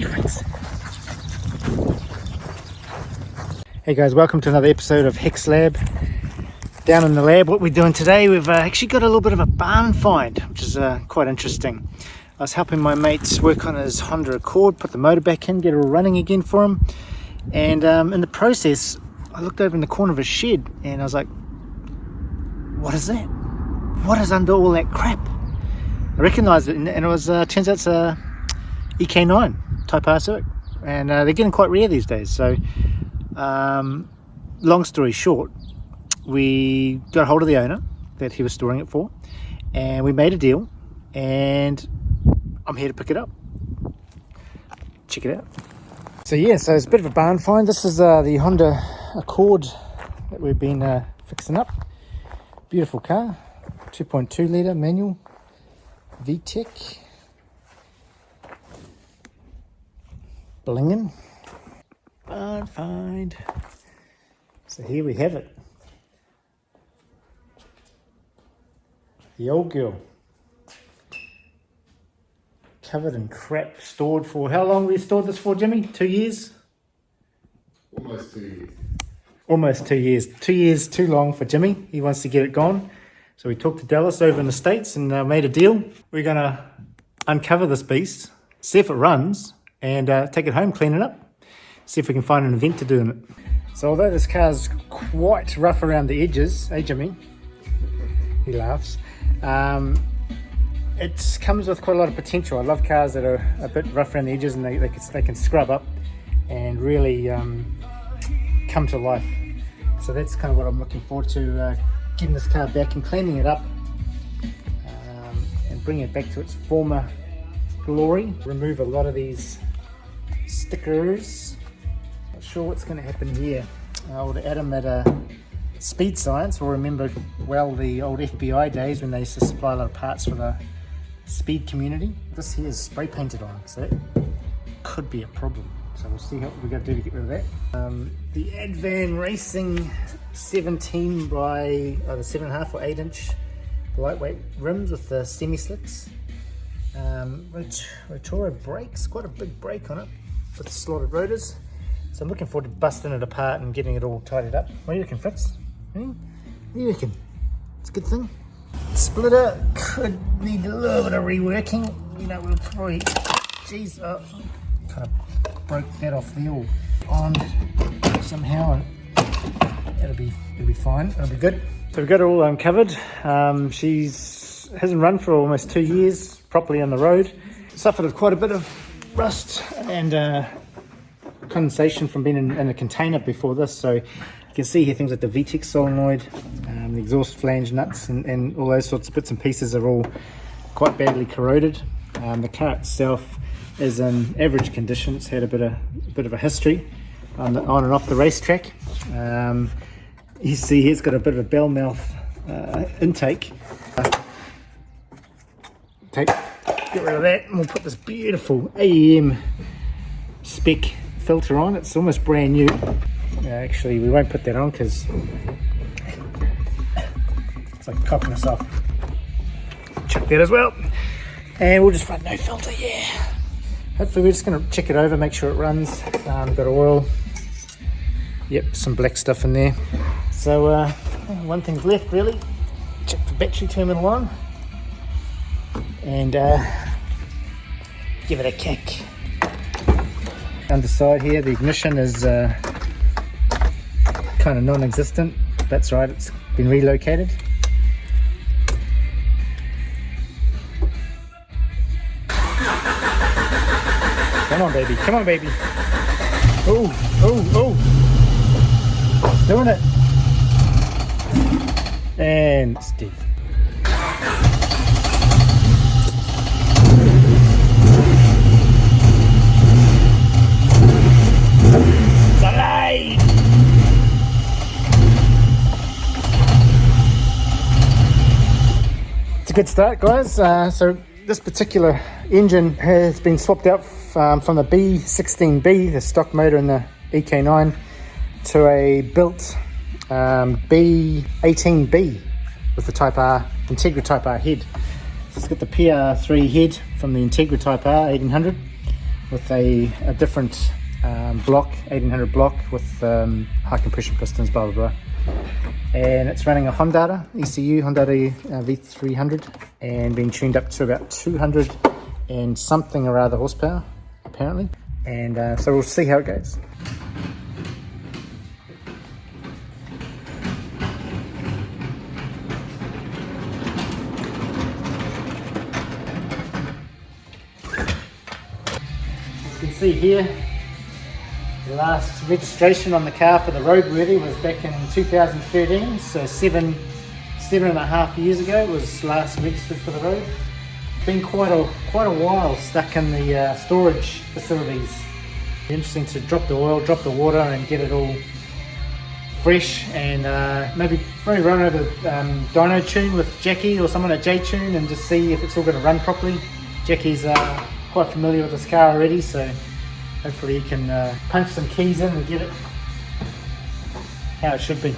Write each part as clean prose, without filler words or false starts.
difference. Hey guys, welcome to another episode of Hexlab. Down in the lab, what we're doing today, we've actually got a little bit of a barn find, which is quite interesting. I was helping my mates work on his Honda Accord, put the motor back in, get it all running again for him. And in the process, I looked over in the corner of his shed and I was like, what is that? What is under all that crap? I recognised it, and it was turns out it's a EK9 Type R Civic, and they're getting quite rare these days. So long story short, we got hold of the owner that he was storing it for, and we made a deal, and I'm here to pick it up. Check it out. So yeah, so it's a bit of a barn find. This is the Honda Accord that we've been fixing up. Beautiful car, 2.2 litre manual, VTEC, blingin', barn find. So here we have it. The old girl. Covered in crap, stored for, how long we stored this for, Jimmy? 2 years? Almost 2 years. Almost 2 years. 2 years too long for Jimmy. He wants to get it gone. So we talked to Dallas over in the States and made a deal. We're going to uncover this beast, see if it runs, and take it home, clean it up. See if we can find an event to do in it. So although this car's quite rough around the edges, hey Jimmy? He laughs. It comes with quite a lot of potential. I love cars that are a bit rough around the edges and they can scrub up and really come to life. So that's kind of what I'm looking forward to, getting this car back and cleaning it up and bringing it back to its former glory. Remove a lot of these stickers. Not sure what's going to happen here. Old Adam at Speed Science will remember well the old FBI days when they used to supply a lot of parts for the speed community. This here is spray painted on, so that could be a problem. So we'll see what we're going to do to get rid of that. The Advan Racing 17 by either 7.5 or 8 inch lightweight rims with the semi-slicks. Rotora brakes, quite a big brake on it with slotted rotors. So I'm looking forward to busting it apart and getting it all tidied up. What do you reckon, Fritz? What do you reckon? It's a good thing. Splitter could need a little bit of reworking. You know, we'll probably, geez, kind of broke that off the all on somehow, and it'll be fine. It'll be good. So we've got it all uncovered. She's hasn't run for almost 2 years properly on the road. Suffered quite a bit of rust and condensation from being in a container before this. So you can see here things like the VTEC solenoid, the exhaust flange nuts, and all those sorts of bits and pieces are all quite badly corroded. The car itself is in average condition. It's had a bit of a history on and off the racetrack. You see here it's got a bit of a bell mouth intake. Get rid of that, and we'll put this beautiful AEM spec filter on. It's almost brand new. Actually, we won't put that on because it's like cocking us off. Chuck that as well, and we'll just run no filter. Yeah. Hopefully we're just going to check it over, make sure it runs. Got oil. Yep, some black stuff in there. So one thing's left really. Check the battery terminal on and give it a kick. Underside here, the ignition is kind of non-existent. That's right, it's been relocated. Come on, baby. Come on, baby. Oh, oh, oh. Doing it. And it's dead. It's alive. It's a good start, guys. So this particular engine has been swapped out from the B16B, the stock motor in the EK9, to a built B18B with the Type R, Integra Type R head. So it's got the PR3 head from the Integra Type R 1800 with a different block, 1800 block with high compression pistons, blah blah blah. And it's running a Honda ECU, Honda V300, and being tuned up to about 200 and something or other horsepower apparently. And so we'll see how it goes. As you can see here, the last registration on the car for the roadworthy was back in 2013, so seven and a half years ago it was last registered for the road. Been quite a while stuck in the storage facilities. Interesting to drop the oil, drop the water, and get it all fresh, and maybe run over dyno tune with Jackie or someone at J-Tune and just see if it's all going to run properly. Jackie's quite familiar with this car already, so hopefully he can punch some keys in and get it how it should be.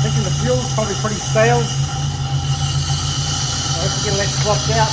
Thinking the fuel's probably pretty stale. I hope to get it swapped out.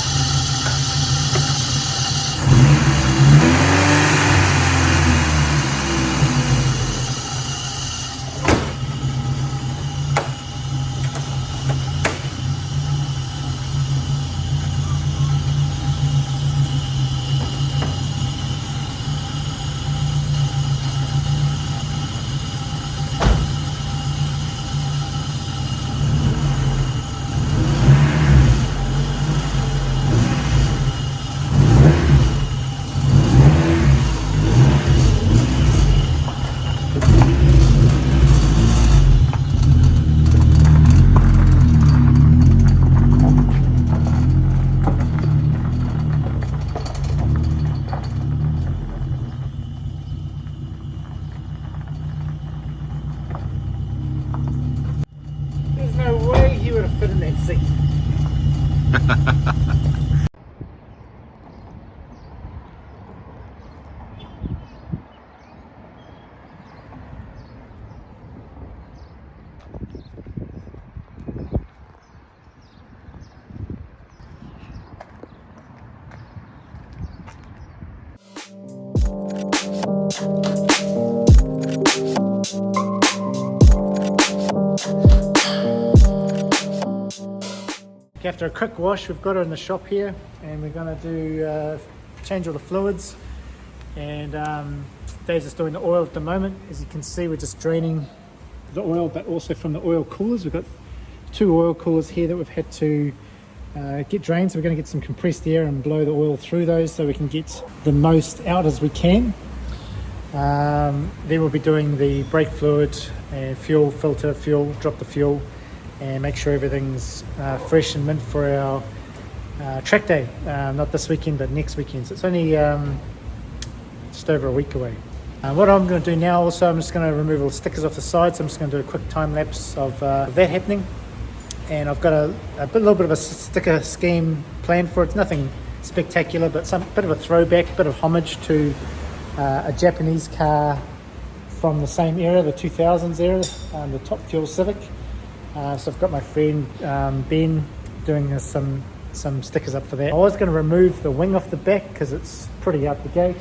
There's no way he would have fit in that seat. After a quick wash, we've got her in the shop here, and we're going to do change all the fluids, and Dave's just doing the oil at the moment. As you can see, we're just draining the oil, but also from the oil coolers. We've got 2 oil coolers here that we've had to get drained, so we're going to get some compressed air and blow the oil through those so we can get the most out as we can. Then we'll be doing the brake fluid and fuel filter, drop the fuel, and make sure everything's fresh and mint for our track day. Not this weekend, but next weekend. So it's only just over a week away. What I'm going to do now also, I'm just going to remove all the stickers off the sides. So I'm just going to do a quick time lapse of that happening. And I've got a little bit of a sticker scheme planned for it. It's nothing spectacular, but some bit of a throwback, a bit of homage to a Japanese car from the same era, the 2000s era, the Top Fuel Civic. So I've got my friend Ben doing some stickers up for that. I was going to remove the wing off the back because it's pretty out the gate,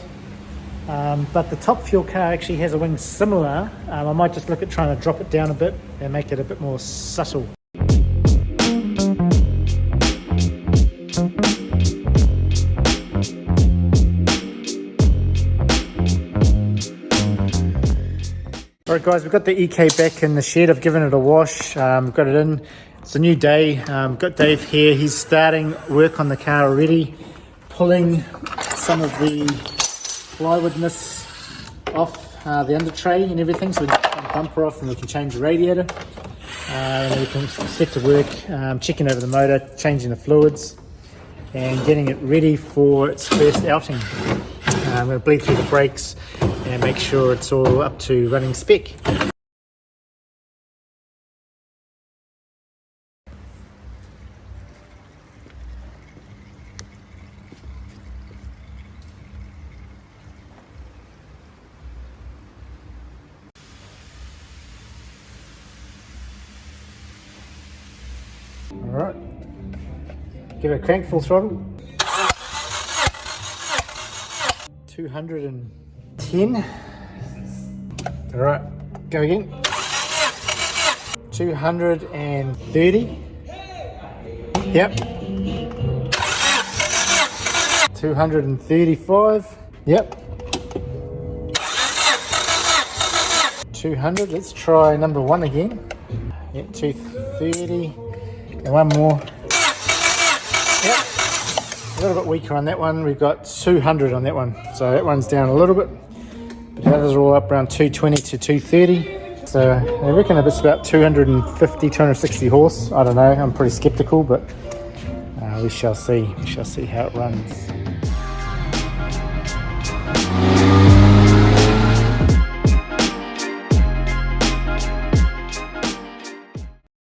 but the Top Fuel car actually has a wing similar. I might just look at trying to drop it down a bit and make it a bit more subtle. Alright guys, we've got the EK back in the shed. I've given it a wash, got it in. It's a new day. Got Dave here. He's starting work on the car already, pulling some of the plywoodness off the under tray and everything, so we can get the bumper off and we can change the radiator. And we can set to work checking over the motor, changing the fluids, and getting it ready for its first outing. I'm going to bleed through the brakes and make sure it's all up to running spec. Alright, give it a crank, full throttle. 210. Alright, go again. 230. Yep. 235. Yep. 200. Let's try number 1 again. Yep, 230. And one more. Yep. A little bit weaker on that one. We've got 200 on that one. So that one's down a little bit. But the others are all up around 220 to 230. So I reckon it's about 250, 260 horse. I don't know. I'm pretty skeptical, but we shall see. We shall see how it runs.